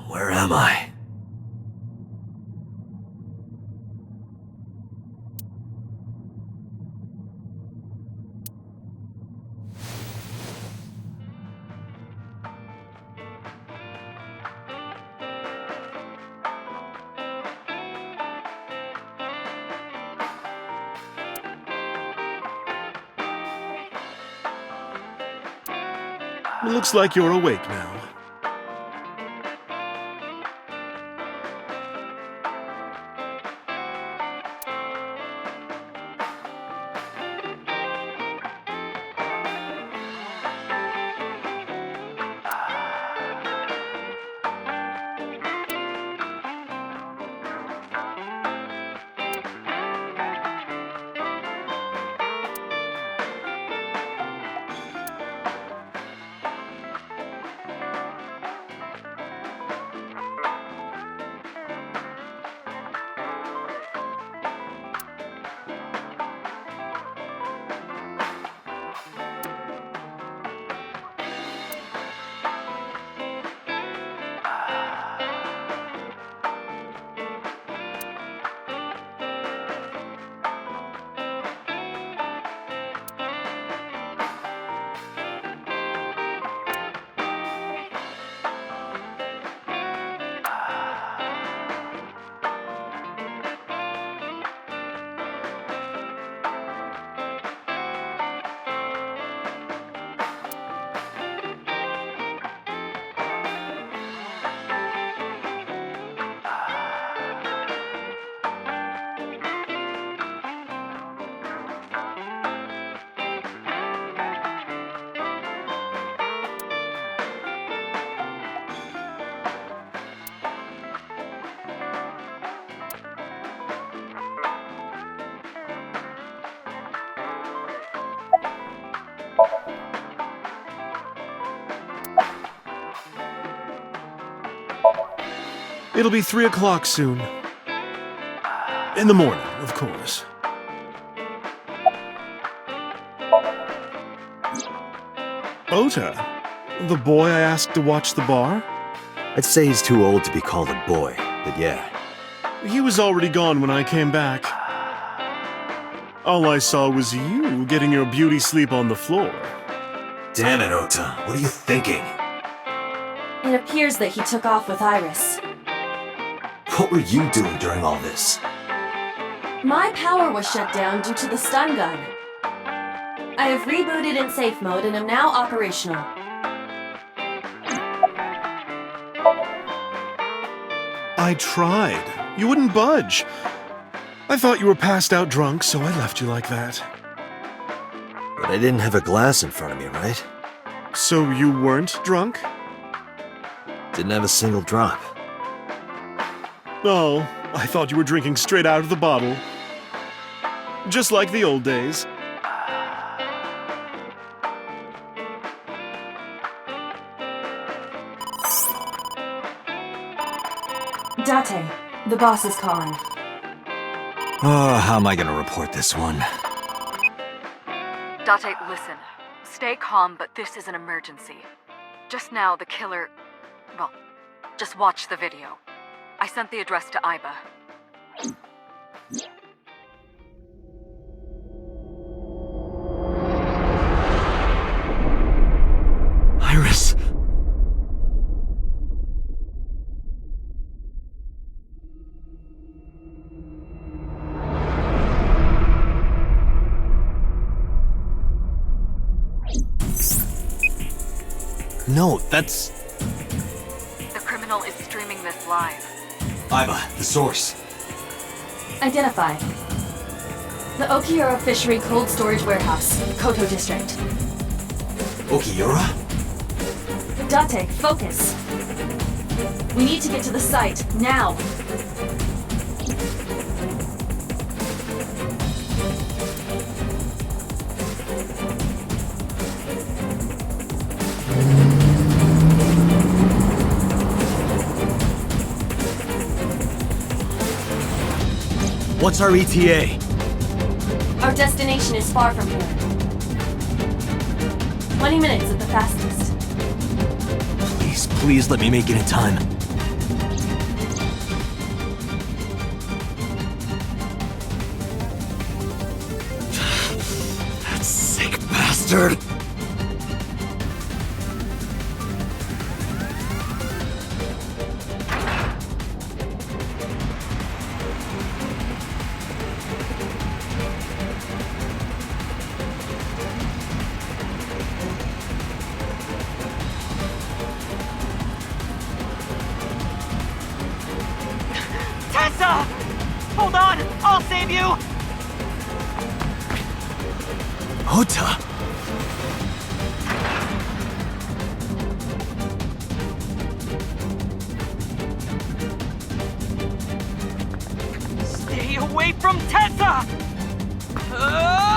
Where am I? It looks like you're awake now. It'll be 3 o'clock soon. In the morning, of course. Ota, the boy I asked to watch the bar? I'd say he's too old to be called a boy, but yeah. He was already gone when I came back. All I saw was you getting your beauty sleep on the floor. Damn it, Ota. What are you thinking? It appears that he took off with Iris. What were you doing during all this? My power was shut down due to the stun gun. I have rebooted in safe mode and am now operational. I tried. You wouldn't budge. I thought you were passed out drunk, so I left you like that. But I didn't have a glass in front of me, right? So you weren't drunk? Didn't have a single drop. Oh, I thought you were drinking straight out of the bottle. Just like the old days. Date, the boss is calling. Oh, how am I gonna report this one? Date, listen. Stay calm, but this is an emergency. Just now, the killer... Well, just watch the video. I sent the address to Iba. Iris! No, that's... The criminal is streaming this live. Iba, the source. Identified. The Okiura Fishery Cold Storage Warehouse, Koto District. Okiura? Date, focus. We need to get to the site, now. What's our ETA? Our destination is far from here. 20 minutes at the fastest. Please, Please let me make it in time. That sick bastard! Tessa! Hold on! I'll save you! Ota! Stay away from Tessa! Ah!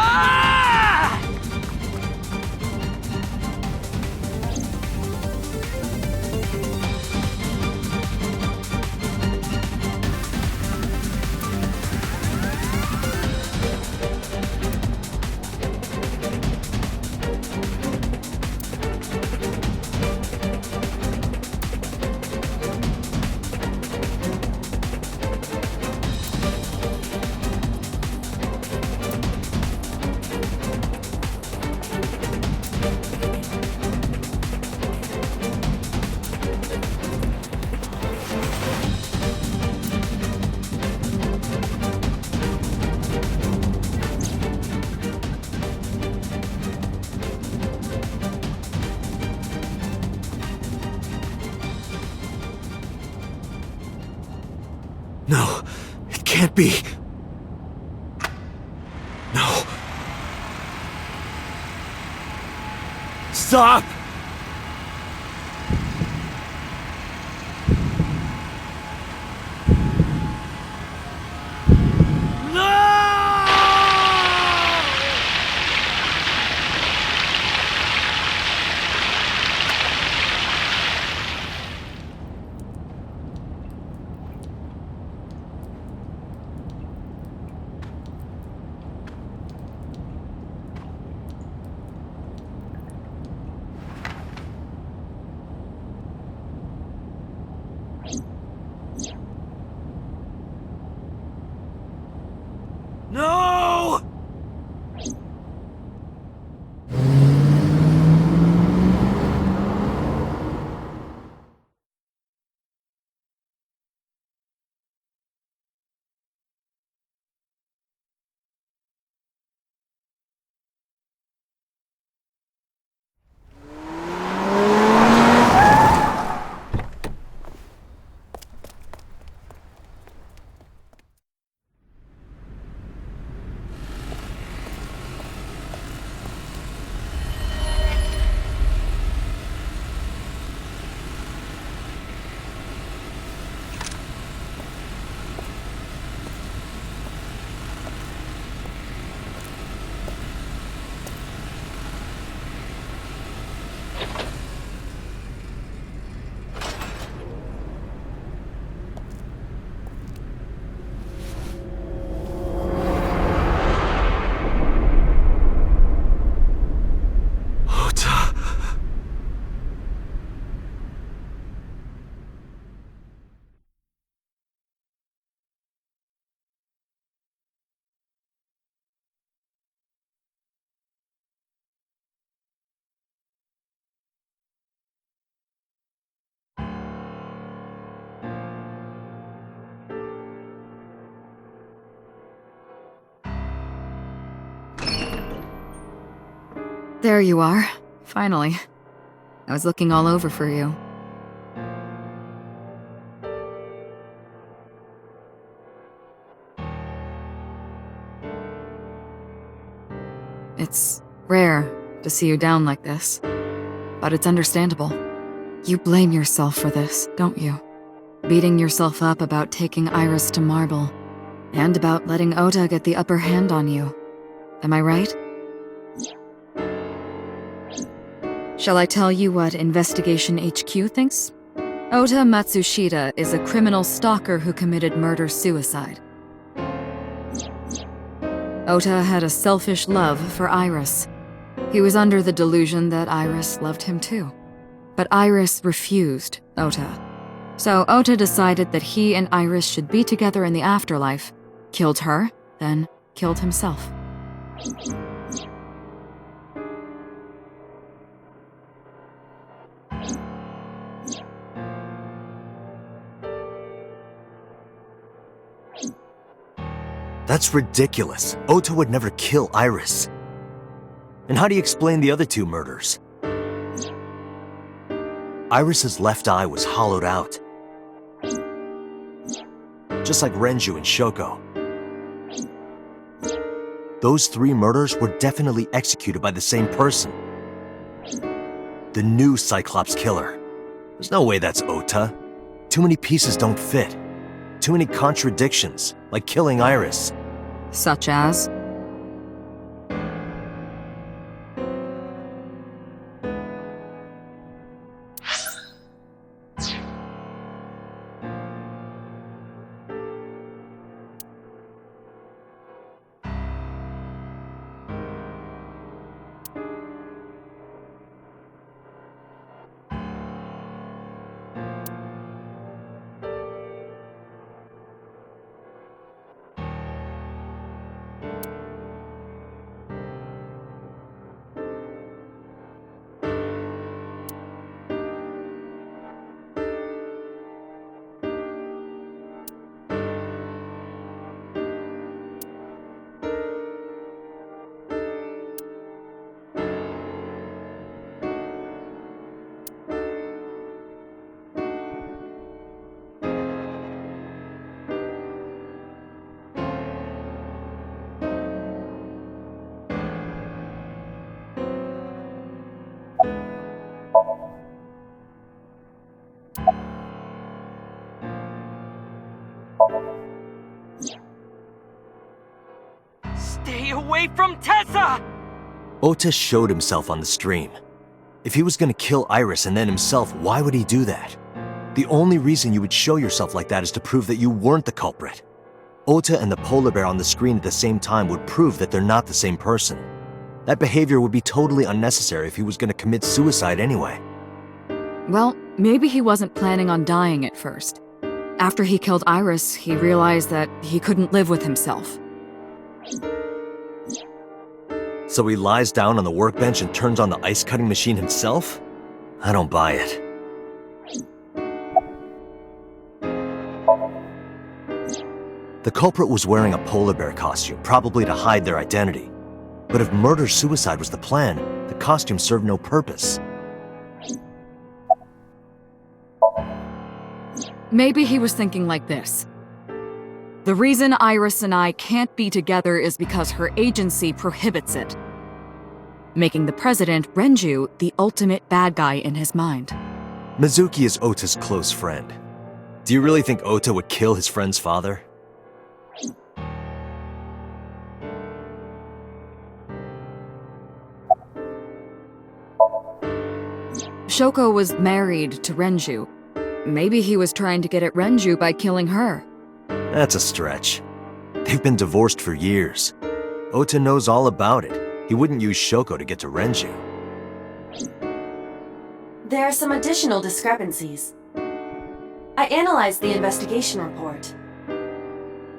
No, it can't be. No. Stop! No! There you are. Finally. I was looking all over for you. It's rare to see you down like this, but it's understandable. You blame yourself for this, don't you? Beating yourself up about taking Iris to Marble, and about letting Ota get the upper hand on you. Am I right? Shall I tell you what Investigation HQ thinks? Ota Matsushita is a criminal stalker who committed murder-suicide. Ota had a selfish love for Iris. He was under the delusion that Iris loved him too. But Iris refused Ota. So Ota decided that he and Iris should be together in the afterlife, killed her, then killed himself. That's ridiculous. Ota would never kill Iris. And how do you explain the other two murders? Iris's left eye was hollowed out. Just like Renju and Shoko. Those three murders were definitely executed by the same person. The new Cyclops killer. There's no way that's Ota. Too many pieces don't fit. Too many contradictions, like killing Iris. Such as? Stay away from Tessa! Ota showed himself on the stream. If he was gonna kill Iris and then himself, why would he do that? The only reason you would show yourself like that is to prove that you weren't the culprit. Ota and the polar bear on the screen at the same time would prove that they're not the same person. That behavior would be totally unnecessary if he was gonna commit suicide anyway. Well, maybe he wasn't planning on dying at first. After he killed Iris, he realized that he couldn't live with himself. So he lies down on the workbench and turns on the ice-cutting machine himself? I don't buy it. The culprit was wearing a polar bear costume, probably to hide their identity. But if murder-suicide was the plan, the costume served no purpose. Maybe he was thinking like this. The reason Iris and I can't be together is because her agency prohibits it, making the president, Renju, the ultimate bad guy in his mind. Mizuki is Ota's close friend. Do you really think Ota would kill his friend's father? Shoko was married to Renju. Maybe he was trying to get at Renju by killing her. That's a stretch. They've been divorced for years. Ota knows all about it. He wouldn't use Shoko to get to Renju. There are some additional discrepancies. I analyzed the investigation report.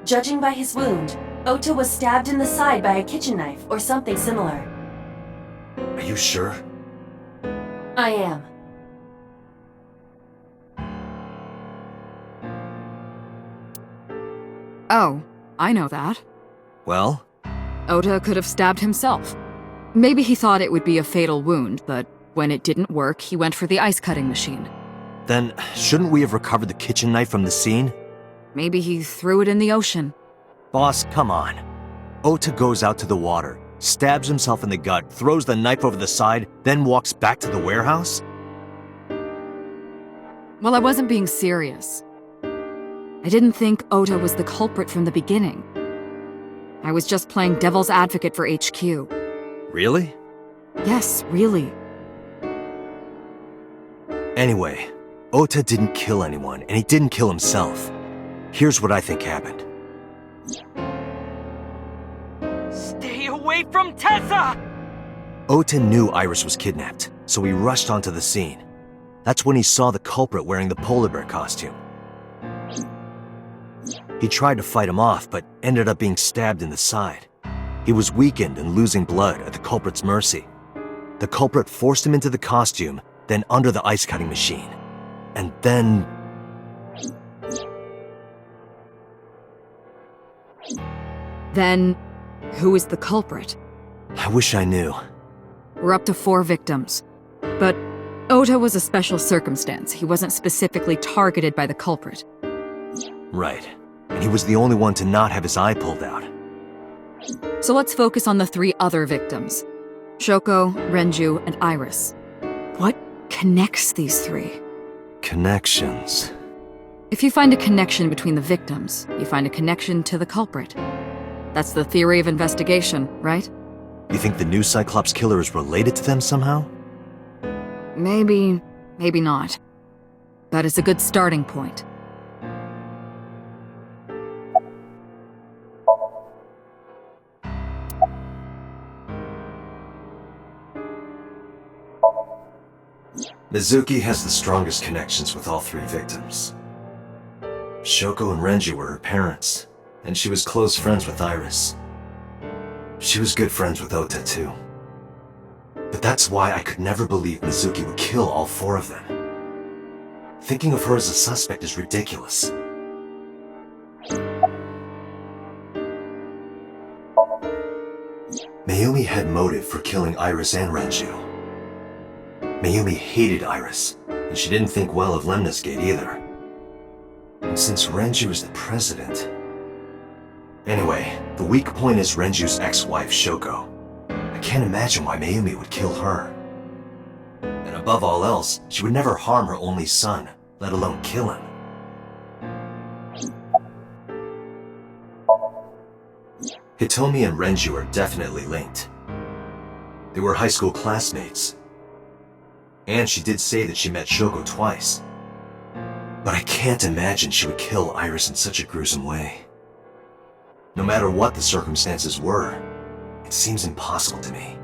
Judging by his wound, Ota was stabbed in the side by a kitchen knife or something similar. Are you sure? I am. Oh, I know that. Well? Ota could have stabbed himself. Maybe he thought it would be a fatal wound, but when it didn't work, he went for the ice-cutting machine. Then, shouldn't we have recovered the kitchen knife from the scene? Maybe he threw it in the ocean. Boss, come on. Ota goes out to the water, stabs himself in the gut, throws the knife over the side, then walks back to the warehouse? Well, I wasn't being serious. I didn't think Ota was the culprit from the beginning. I was just playing devil's advocate for HQ. Really? Yes, really. Anyway, Ota didn't kill anyone, and he didn't kill himself. Here's what I think happened. Stay away from Tessa! Ota knew Iris was kidnapped, so he rushed onto the scene. That's when he saw the culprit wearing the polar bear costume. He tried to fight him off, but ended up being stabbed in the side. He was weakened and losing blood at the culprit's mercy. The culprit forced him into the costume, then under the ice cutting machine. And then... Then, who is the culprit? I wish I knew. We're up to 4 victims. But Ota was a special circumstance. He wasn't specifically targeted by the culprit. Right. And he was the only one to not have his eye pulled out. So let's focus on the 3 other victims. Shoko, Renju, and Iris. What connects these 3? Connections. If you find a connection between the victims, you find a connection to the culprit. That's the theory of investigation, right? You think the new Cyclops killer is related to them somehow? Maybe, maybe not. But it's a good starting point. Mizuki has the strongest connections with all 3 victims. Shoko and Renju were her parents, and she was close friends with Iris. She was good friends with Ota too. But that's why I could never believe Mizuki would kill all 4 of them. Thinking of her as a suspect is ridiculous. Mayumi had motive for killing Iris and Renju. Mayumi hated Iris, and she didn't think well of Lemnis Gate either. And since Renju is the president... Anyway, the weak point is Renju's ex-wife, Shoko. I can't imagine why Mayumi would kill her. And above all else, she would never harm her only son, let alone kill him. Hitomi and Renju are definitely linked. They were high school classmates. And she did say that she met Shoko twice. But I can't imagine she would kill Iris in such a gruesome way. No matter what the circumstances were, it seems impossible to me.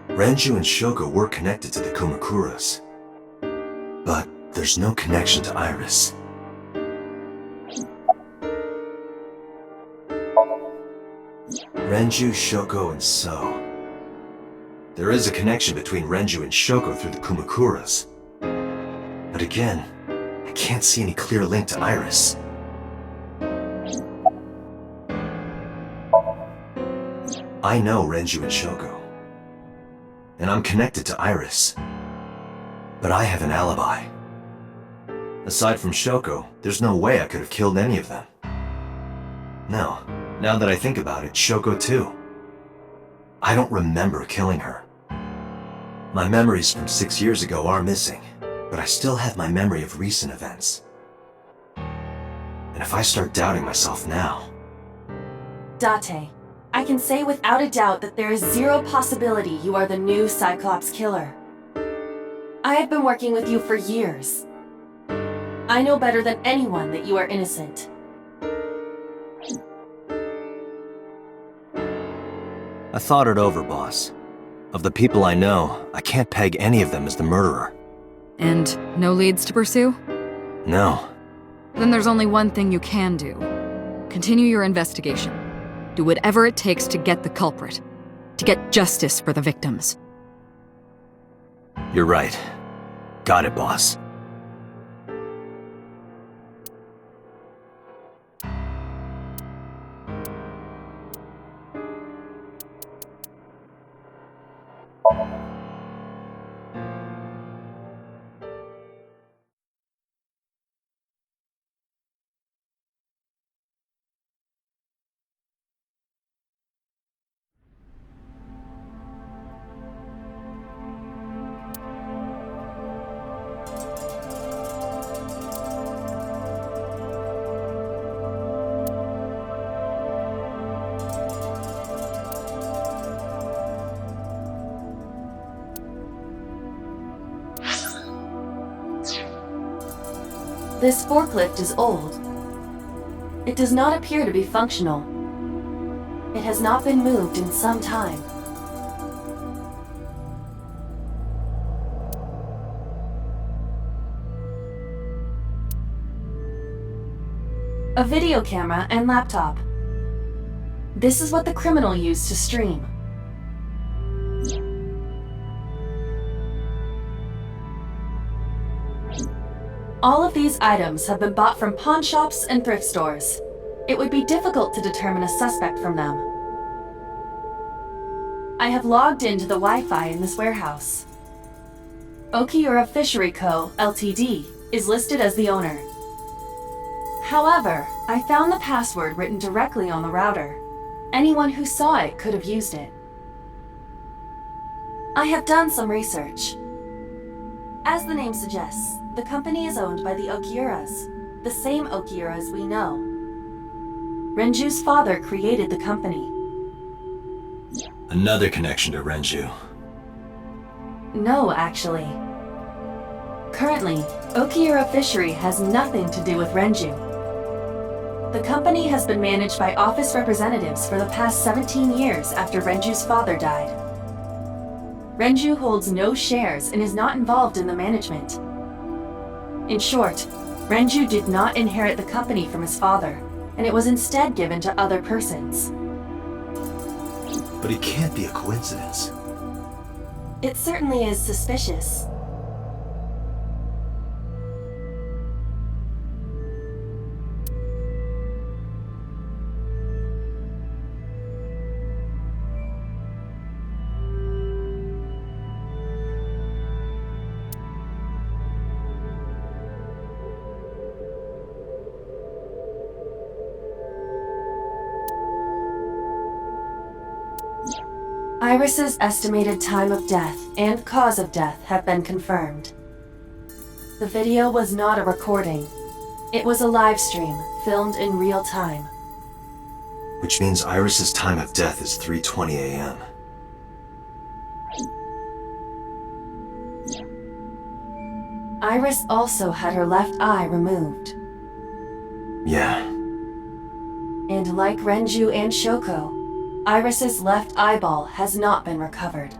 Renju and Shoko were connected to the Kumakuras. But there's no connection to Iris. Renju, Shoko, and So. There is a connection between Renju and Shoko through the Kumakuras. But again, I can't see any clear link to Iris. I know Renju and Shoko. And I'm connected to Iris. But I have an alibi. Aside from Shoko, there's no way I could have killed any of them. No, now that I think about it, Shoko too. I don't remember killing her. My memories from 6 years ago are missing, but I still have my memory of recent events. And if I start doubting myself now... Date, I can say without a doubt that there is 0 possibility you are the new Cyclops killer. I have been working with you for years. I know better than anyone that you are innocent. I thought it over, boss. Of the people I know, I can't peg any of them as the murderer. And no leads to pursue? No. Then there's only one thing you can do. Continue your investigation. Do whatever it takes to get the culprit. To get justice for the victims. You're right. Got it, boss. This forklift is old. It does not appear to be functional. It has not been moved in some time. a video camera, and laptop. This is what the criminal used to stream. All of these items have been bought from pawn shops and thrift stores. It would be difficult to determine a suspect from them. I have logged into the Wi-Fi in this warehouse. Okiura Fishery Co., Ltd. is listed as the owner. However, I found the password written directly on the router. Anyone who saw it could have used it. I have done some research. As the name suggests, the company is owned by the Okiuras, the same Okiuras we know. Renju's father created the company. Another connection to Renju. No, actually. Currently, Okiura Fishery has nothing to do with Renju. The company has been managed by office representatives for the past 17 years after Renju's father died. Renju holds no shares and is not involved in the management. In short, Renju did not inherit the company from his father, and it was instead given to other persons. But it can't be a coincidence. It certainly is suspicious. Iris's estimated time of death and cause of death have been confirmed. The video was not a recording. It was a live stream, filmed in real time. Which means Iris's time of death is 3:20 a.m. Iris also had her left eye removed. Yeah. And like Renju and Shoko, Iris's left eyeball has not been recovered.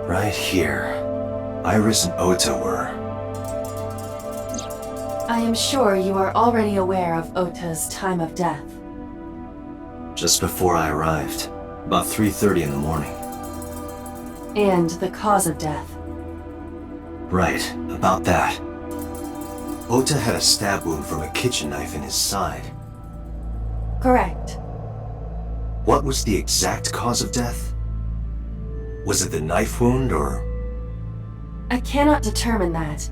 Right here. Iris and Ota were. I am sure you are already aware of Ota's time of death. Just before I arrived. About 3:30 in the morning. And the cause of death. Right, about that. Ota had a stab wound from a kitchen knife in his side. Correct. What was the exact cause of death? Was it the knife wound, or...? I cannot determine that.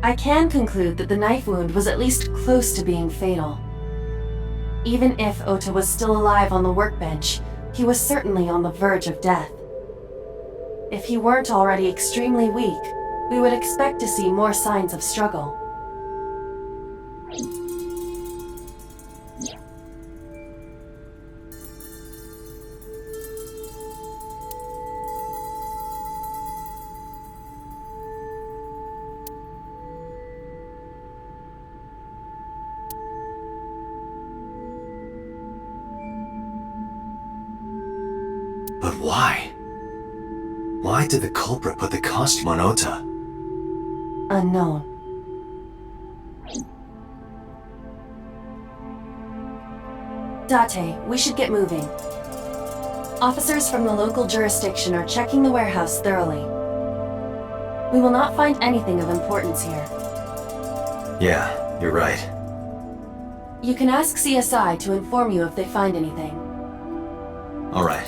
I can conclude that the knife wound was at least close to being fatal. Even if Ota was still alive on the workbench, he was certainly on the verge of death. If he weren't already extremely weak, we would expect to see more signs of struggle. But why? Why did the culprit put the costume on Ota? Unknown. Date, we should get moving. Officers from the local jurisdiction are checking the warehouse thoroughly. We will not find anything of importance here. Yeah, you're right. You can ask CSI to inform you if they find anything. All right.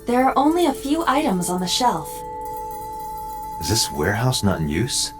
There are only a few items on the shelf. Is this warehouse not in use?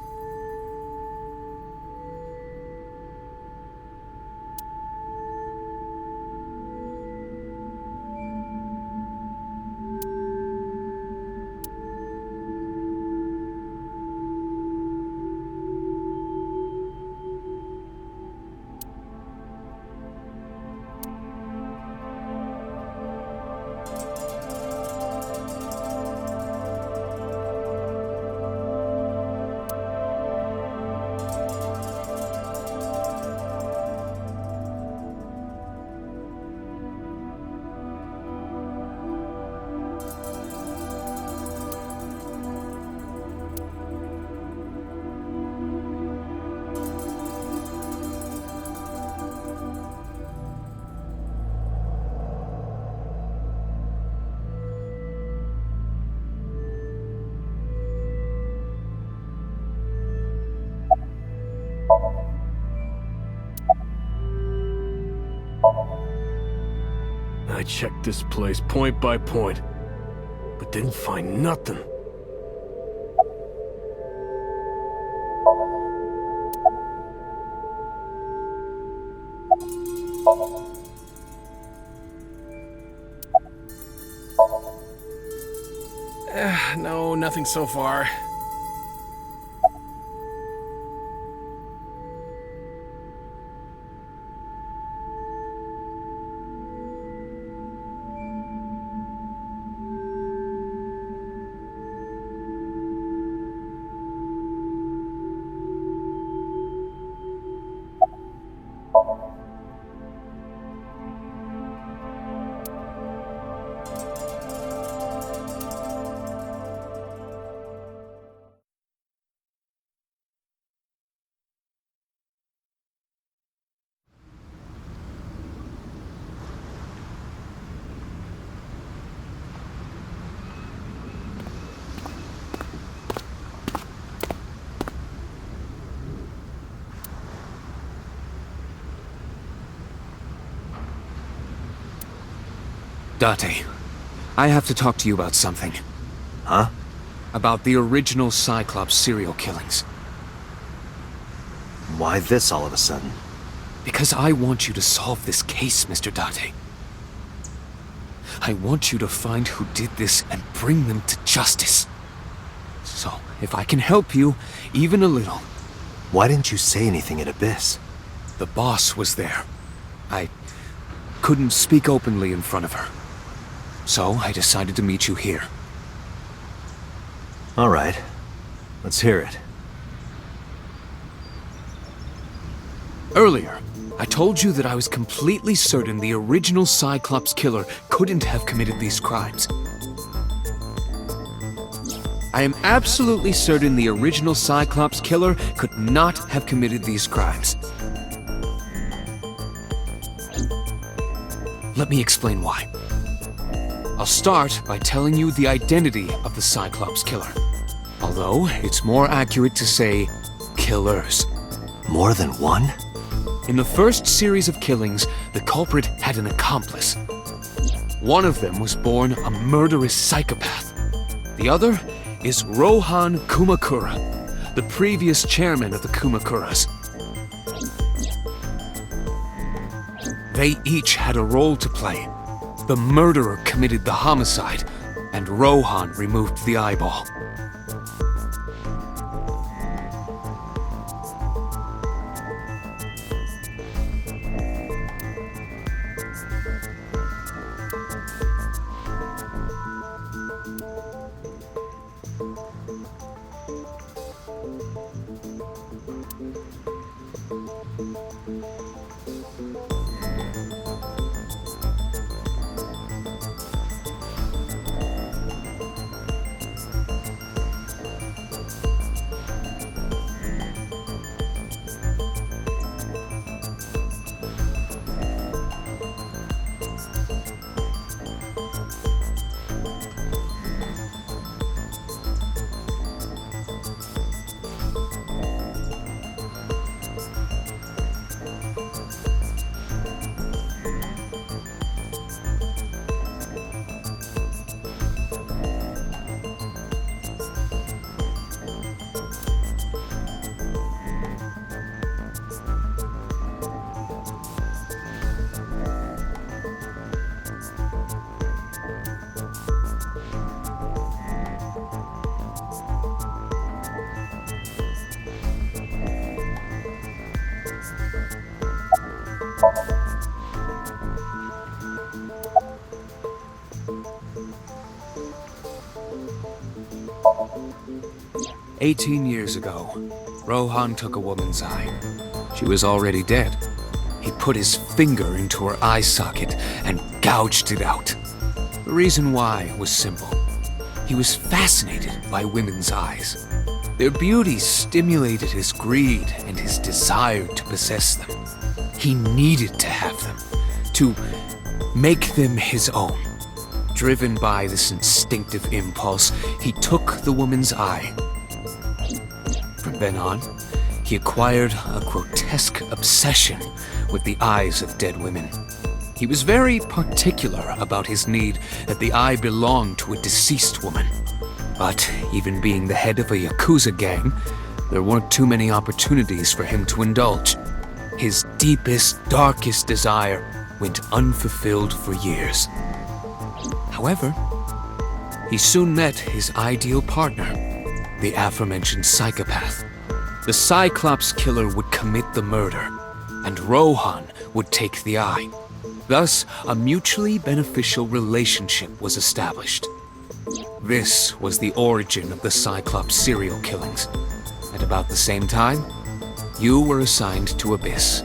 I checked this place point by point, but didn't find nothing. No, nothing so far. Date, I have to talk to you about something. Huh? About the original Cyclops serial killings. Why this all of a sudden? Because I want you to solve this case, Mr. Date. I want you to find who did this and bring them to justice. So, if I can help you, even a little. Why didn't you say anything at Abyss? The boss was there. I couldn't speak openly in front of her. So, I decided to meet you here. All right. Let's hear it. Earlier, I told you that I was completely certain the original Cyclops killer couldn't have committed these crimes. I am absolutely certain the original Cyclops killer could not have committed these crimes. Let me explain why. I'll start by telling you the identity of the Cyclops killer. Although, it's more accurate to say, killers. More than one? In the first series of killings, the culprit had an accomplice. One of them was born a murderous psychopath. The other is Rohan Kumakura, the previous chairman of the Kumakuras. They each had a role to play. The murderer committed the homicide, and Rohan removed the eyeball. "18 years ago, Rohan took a woman's eye. She was already dead. He put his finger into her eye socket and gouged it out. The reason why was simple. He was fascinated by women's eyes. Their beauty stimulated his greed and his desire to possess them. He needed to have them, to make them his own. Driven by this instinctive impulse, he took the woman's eye. From then on, he acquired a grotesque obsession with the eyes of dead women. He was very particular about his need that the eye belonged to a deceased woman. But even being the head of a Yakuza gang, there weren't too many opportunities for him to indulge. His deepest, darkest desire went unfulfilled for years. However, he soon met his ideal partner, the aforementioned psychopath. The Cyclops killer would commit the murder, and Rohan would take the eye. Thus, a mutually beneficial relationship was established. This was the origin of the Cyclops serial killings. At about the same time, you were assigned to Abyss.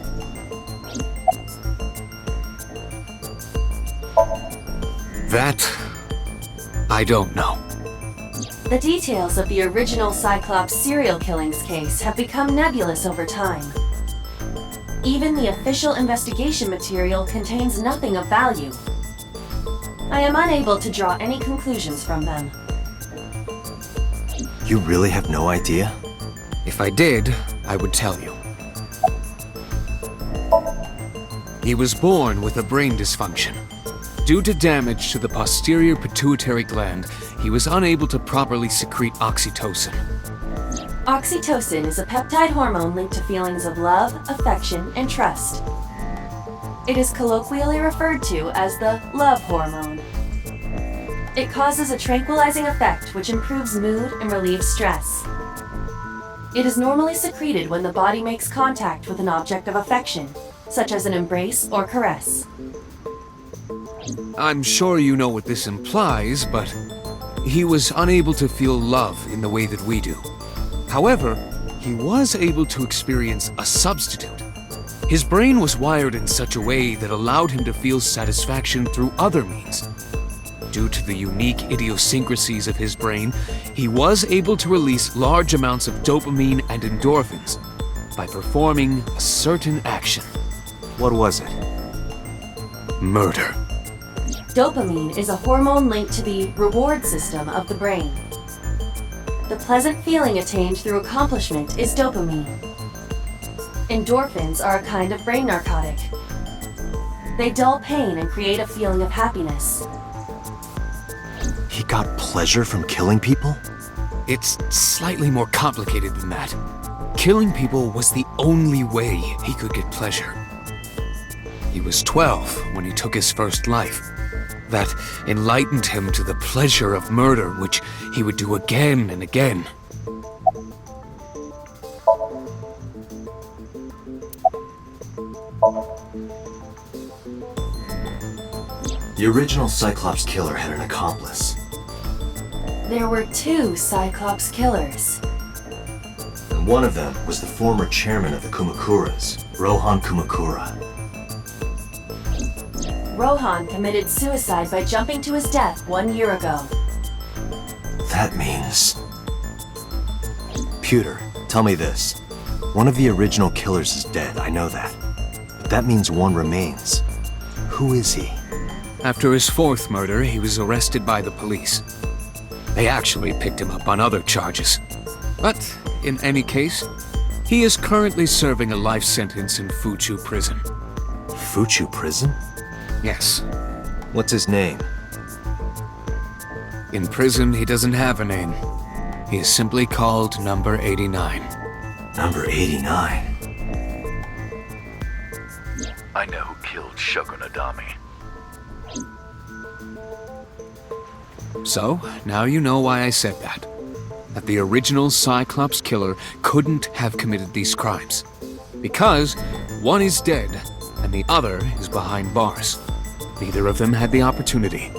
That, I don't know. The details of the original Cyclops serial killings case have become nebulous over time. Even the official investigation material contains nothing of value. I am unable to draw any conclusions from them. You really have no idea? If I did, I would tell you. He was born with a brain dysfunction. Due to damage to the posterior pituitary gland, he was unable to properly secrete oxytocin. Oxytocin is a peptide hormone linked to feelings of love, affection, and trust. It is colloquially referred to as the love hormone. It causes a tranquilizing effect which improves mood and relieves stress. It is normally secreted when the body makes contact with an object of affection, such as an embrace or caress. I'm sure you know what this implies, but he was unable to feel love in the way that we do. However, he was able to experience a substitute. His brain was wired in such a way that allowed him to feel satisfaction through other means. Due to the unique idiosyncrasies of his brain, he was able to release large amounts of dopamine and endorphins by performing a certain action. What was it? Murder. Dopamine is a hormone linked to the reward system of the brain. The pleasant feeling attained through accomplishment is dopamine. Endorphins are a kind of brain narcotic. They dull pain and create a feeling of happiness. He got pleasure from killing people? It's slightly more complicated than that. Killing people was the only way he could get pleasure. He was 12 when he took his first life. That enlightened him to the pleasure of murder, which he would do again and again. The original Cyclops killer had an accomplice. There were 2 Cyclops killers. And one of them was the former chairman of the Kumakuras, Rohan Kumakura. Rohan committed suicide by jumping to his death 1 year ago. That means... Pewter, tell me this. One of the original killers is dead, I know that. But that means one remains. Who is he? After his 4th murder, he was arrested by the police. They actually picked him up on other charges. But, in any case, he is currently serving a life sentence in Fuchu prison. Fuchu prison? Yes. What's his name? In prison, he doesn't have a name. He is simply called Number 89. Number 89? I know who killed Shogun Adami. So, now you know why I said that. That the original Cyclops killer couldn't have committed these crimes. Because one is dead, and the other is behind bars. Neither of them had the opportunity.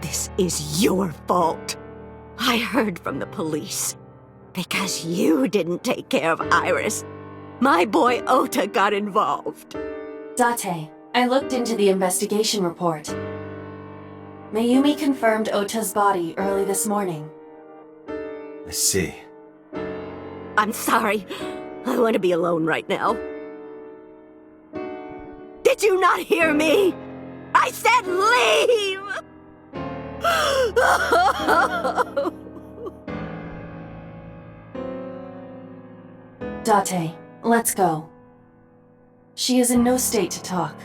This is your fault. I heard from the police. Because you didn't take care of Iris, my boy Ota got involved. Date, I looked into the investigation report. Mayumi confirmed Ota's body early this morning. I see. I'm sorry. I want to be alone right now. Did you not hear me? I said leave! Date, let's go. She is in no state to talk.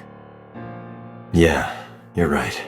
Yeah, you're right.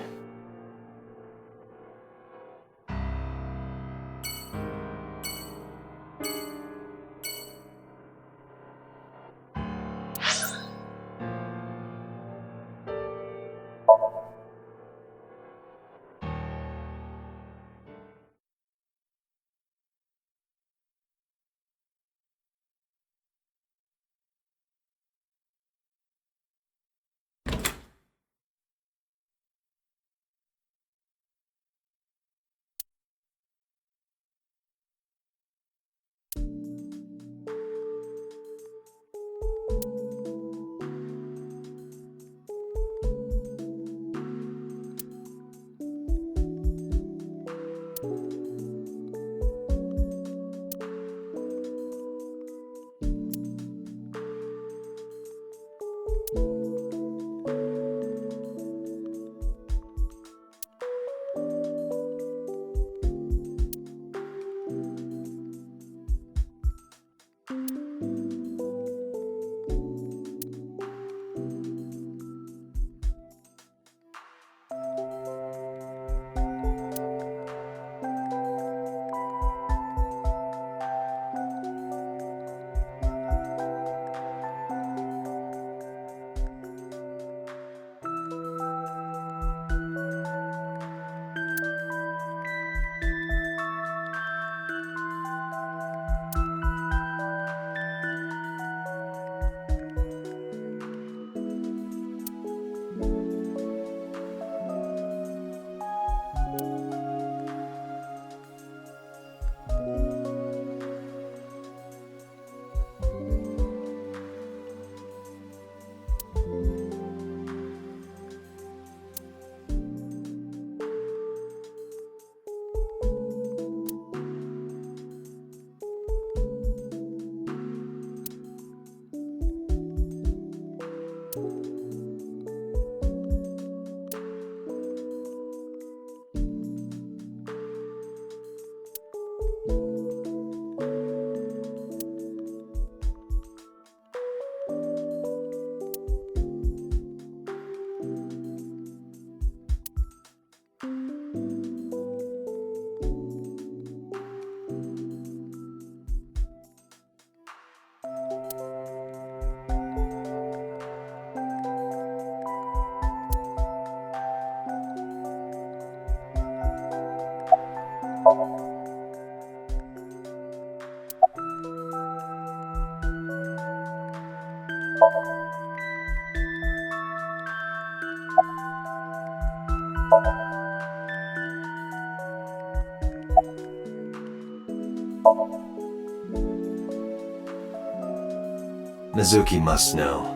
Mizuki must know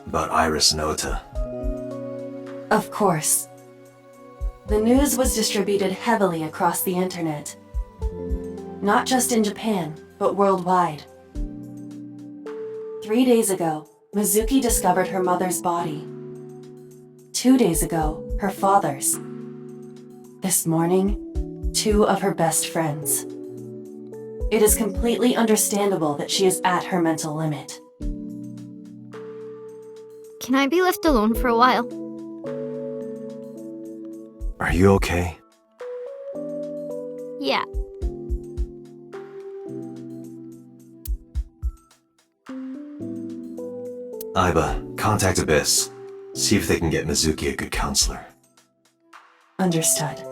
about Iris and Ota. Of course. The news was distributed heavily across the internet. Not just in Japan, but worldwide. 3 days ago, Mizuki discovered her mother's body. 2 days ago, her father's. This morning, 2 of her best friends. It is completely understandable that she is at her mental limit. Can I be left alone for a while? Are you okay? Yeah. Aiba, contact Abyss. See if they can get Mizuki a good counselor. Understood.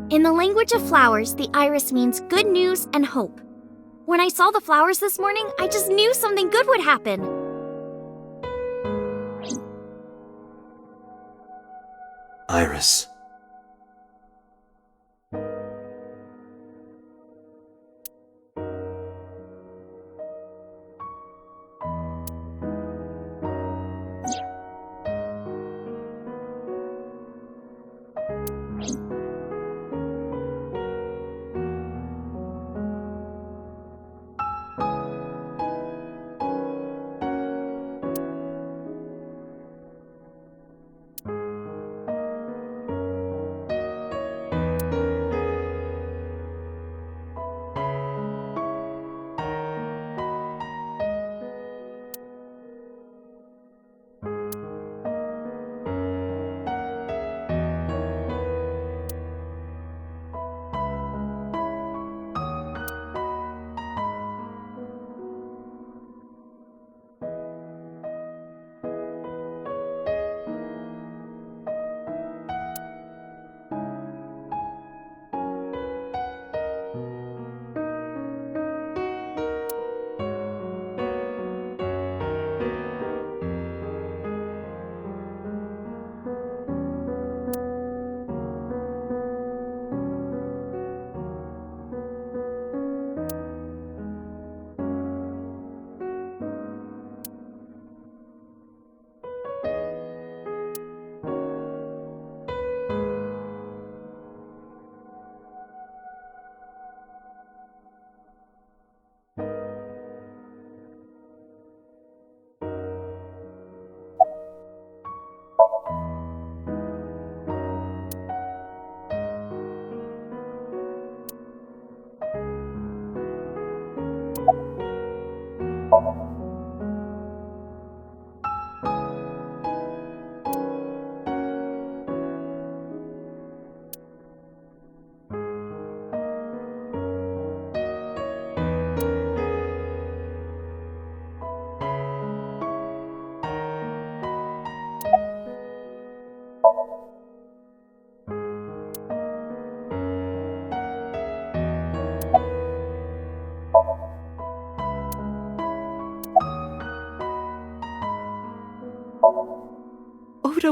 In the language of flowers, the iris means good news and hope. When I saw the flowers this morning, I just knew something good would happen. Iris.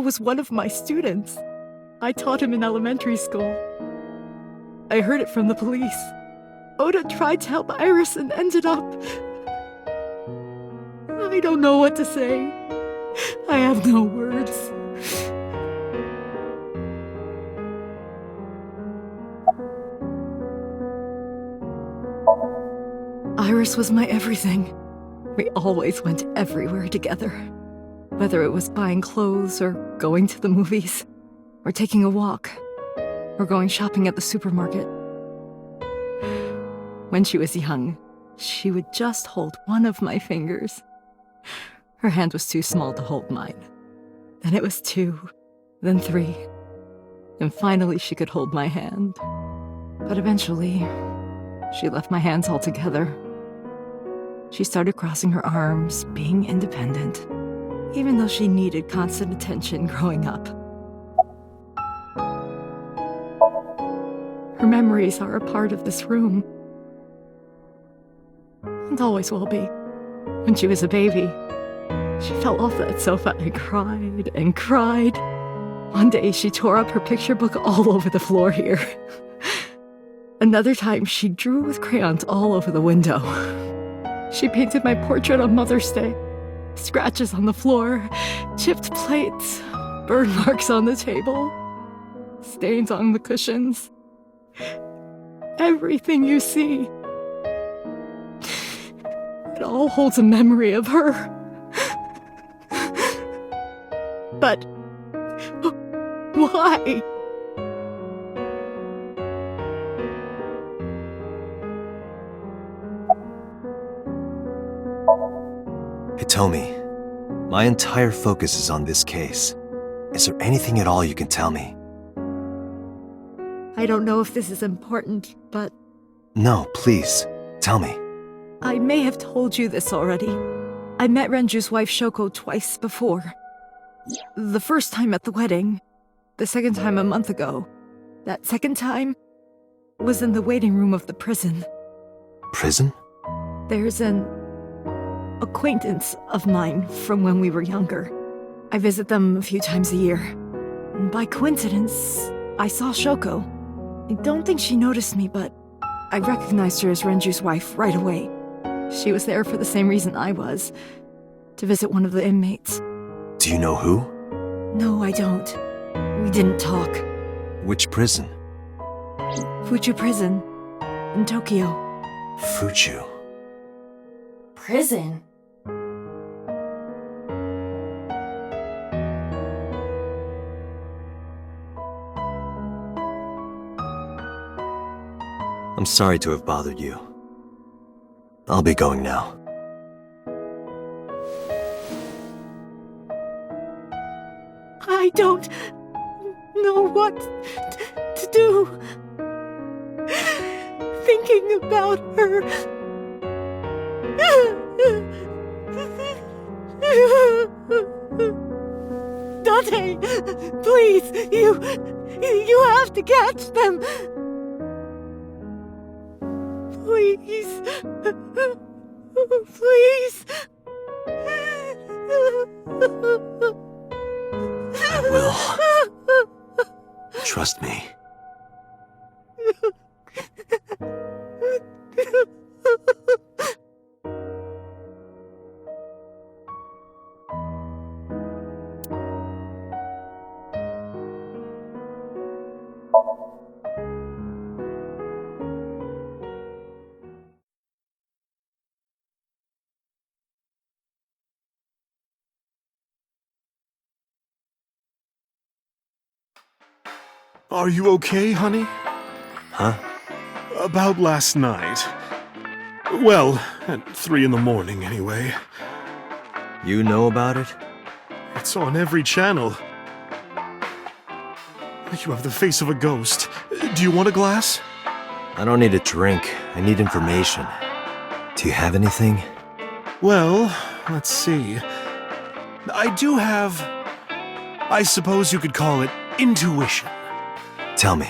Ota was one of my students. I taught him in elementary school. I heard it from the police. Ota tried to help Iris and ended up... I don't know what to say. I have no words. Iris was my everything. We always went everywhere together. Whether it was buying clothes or going to the movies, or taking a walk, or going shopping at the supermarket. When she was young, she would just hold one of my fingers. Her hand was too small to hold mine. Then it was 2, then 3, and finally she could hold my hand. But eventually, she left my hands altogether. She started crossing her arms, being independent, even though she needed constant attention growing up. Her memories are a part of this room. And always will be. When she was a baby, she fell off that sofa and cried and cried. One day she tore up her picture book all over the floor here. Another time she drew with crayons all over the window. She painted my portrait on Mother's Day. Scratches on the floor, chipped plates, burn marks on the table, stains on the cushions. Everything you see. It all holds a memory of her. But why? Hitomi, my entire focus is on this case. Is there anything at all you can tell me? I don't know if this is important, but... No, please, tell me. I may have told you this already. I met Renju's wife Shoko twice before. The first time at the wedding, the second time a month ago. That second time was in the waiting room of the prison. Prison? There's an acquaintance of mine from when we were younger. I visit them a few times a year. And by coincidence, I saw Shoko. I don't think she noticed me, but I recognized her as Renju's wife right away. She was there for the same reason I was, to visit one of the inmates. Do you know who? No, I don't. We didn't talk. Which prison? Fuchu Prison, in Tokyo. Fuchu. Prison? I'm sorry to have bothered you. I'll be going now. I don't know what to do. Thinking about her. Dante, please, you have to catch them. Please. Please. I will. Trust me. Are you okay, honey? Huh? About last night. Well, at 3 in the morning, anyway. You know about it? It's on every channel. You have the face of a ghost. Do you want a glass? I don't need a drink. I need information. Do you have anything? Well, let's see. I do have... I suppose you could call it intuition. Tell me.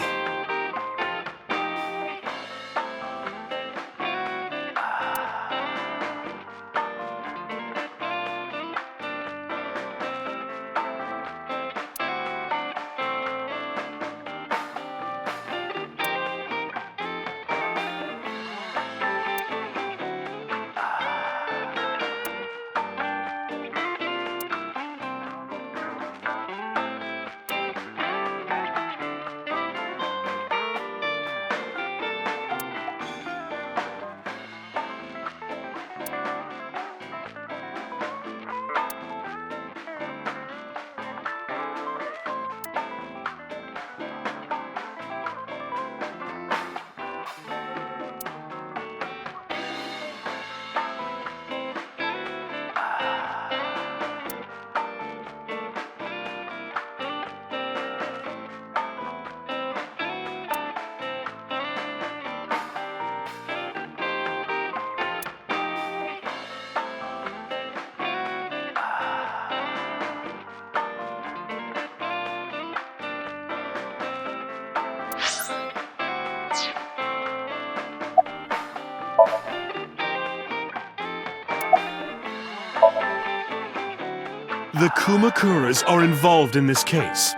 The Kumakuras are involved in this case.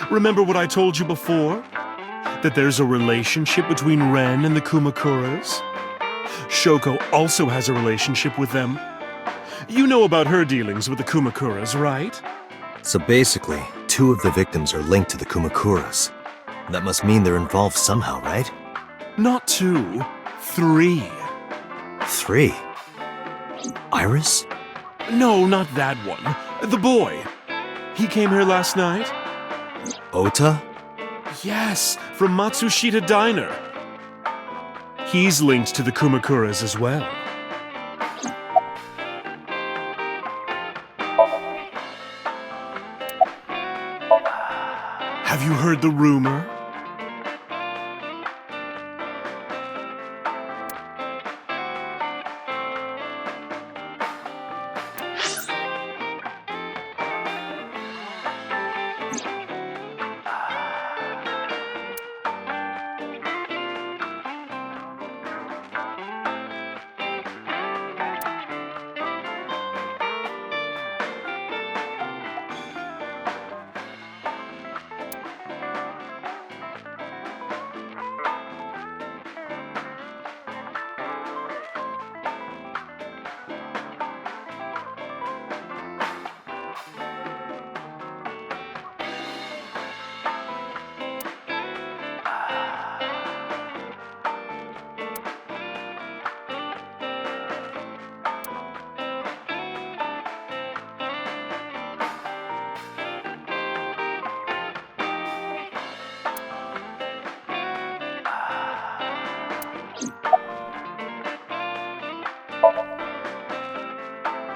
Remember what I told you before? That there's a relationship between Ren and the Kumakuras? Shoko also has a relationship with them. You know about her dealings with the Kumakuras, right? So basically, 2 of the victims are linked to the Kumakuras. That must mean they're involved somehow, right? Not 2, 3. 3? Iris? No, not that one. The boy. He came here last night. Ota? Yes, from Matsushita Diner. He's linked to the Kumakuras as well. Have you heard the rumor?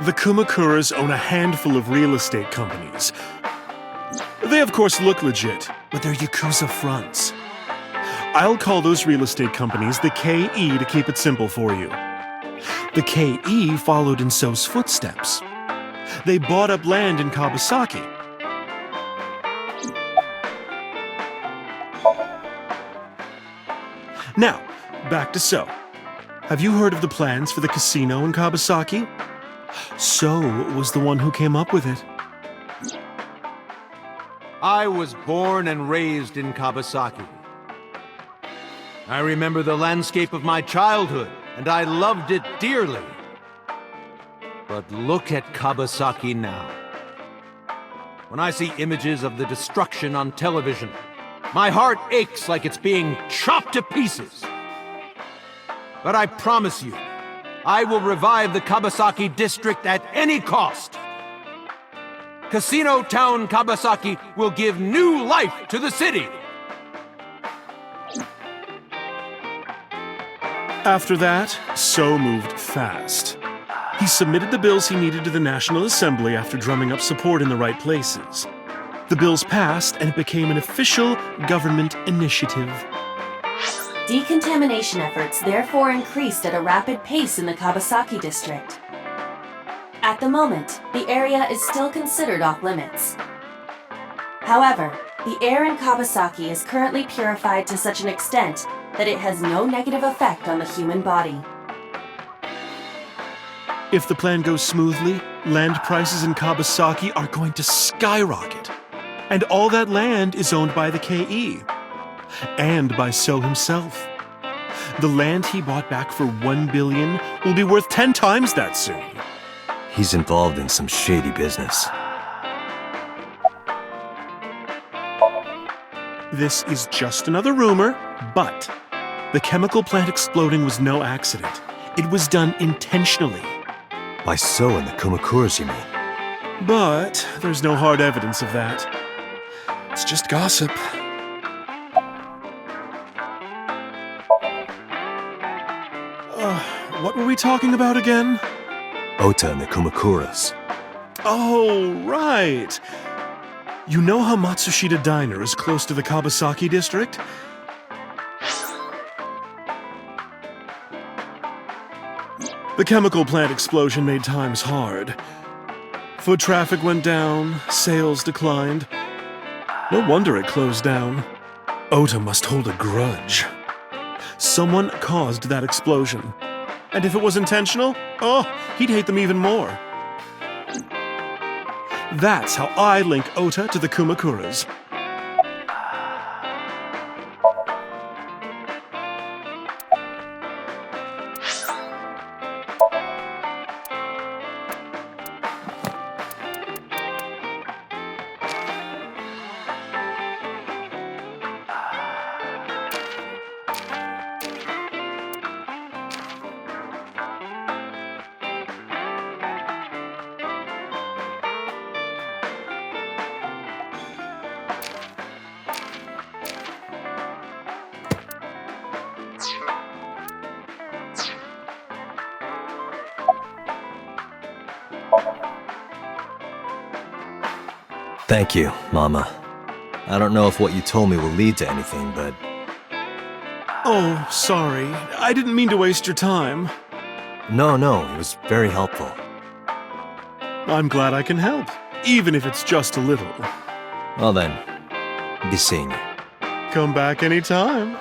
The Kumakuras own a handful of real estate companies. They of course look legit, but they're Yakuza fronts. I'll call those real estate companies the KE to keep it simple for you. The KE followed in So's footsteps. They bought up land in Kawasaki. Now, back to So. Have you heard of the plans for the casino in Kawasaki? So was the one who came up with it. I was born and raised in Kawasaki. I remember the landscape of my childhood, and I loved it dearly. But look at Kawasaki now. When I see images of the destruction on television, my heart aches like it's being chopped to pieces. But I promise you, I will revive the Kawasaki district at any cost. Casino Town Kawasaki will give new life to the city. After that, So moved fast. He submitted the bills he needed to the National Assembly after drumming up support in the right places. The bills passed, and it became an official government initiative. Decontamination efforts therefore increased at a rapid pace in the Kawasaki district. At the moment, the area is still considered off-limits. However, the air in Kawasaki is currently purified to such an extent that it has no negative effect on the human body. If the plan goes smoothly, land prices in Kawasaki are going to skyrocket. And all that land is owned by the KE. And by So himself. The land he bought back for $1 billion will be worth 10 times that soon. He's involved in some shady business. This is just another rumor, but the chemical plant exploding was no accident. It was done intentionally. By So and the Kumakuras, you mean? But there's no hard evidence of that. It's just gossip. What were we talking about again? Ota and the Kumakuras. Oh, right. You know how Matsushita Diner is close to the Kawasaki district? The chemical plant explosion made times hard. Foot traffic went down, sales declined. No wonder it closed down. Ota must hold a grudge. Someone caused that explosion. And if it was intentional, oh, he'd hate them even more. That's how I link Ota to the Kumakuras. Thank you, Mama. I don't know if what you told me will lead to anything, but... Oh, sorry. I didn't mean to waste your time. No, it was very helpful. I'm glad I can help, even if it's just a little. Well then, be seeing you. Come back anytime.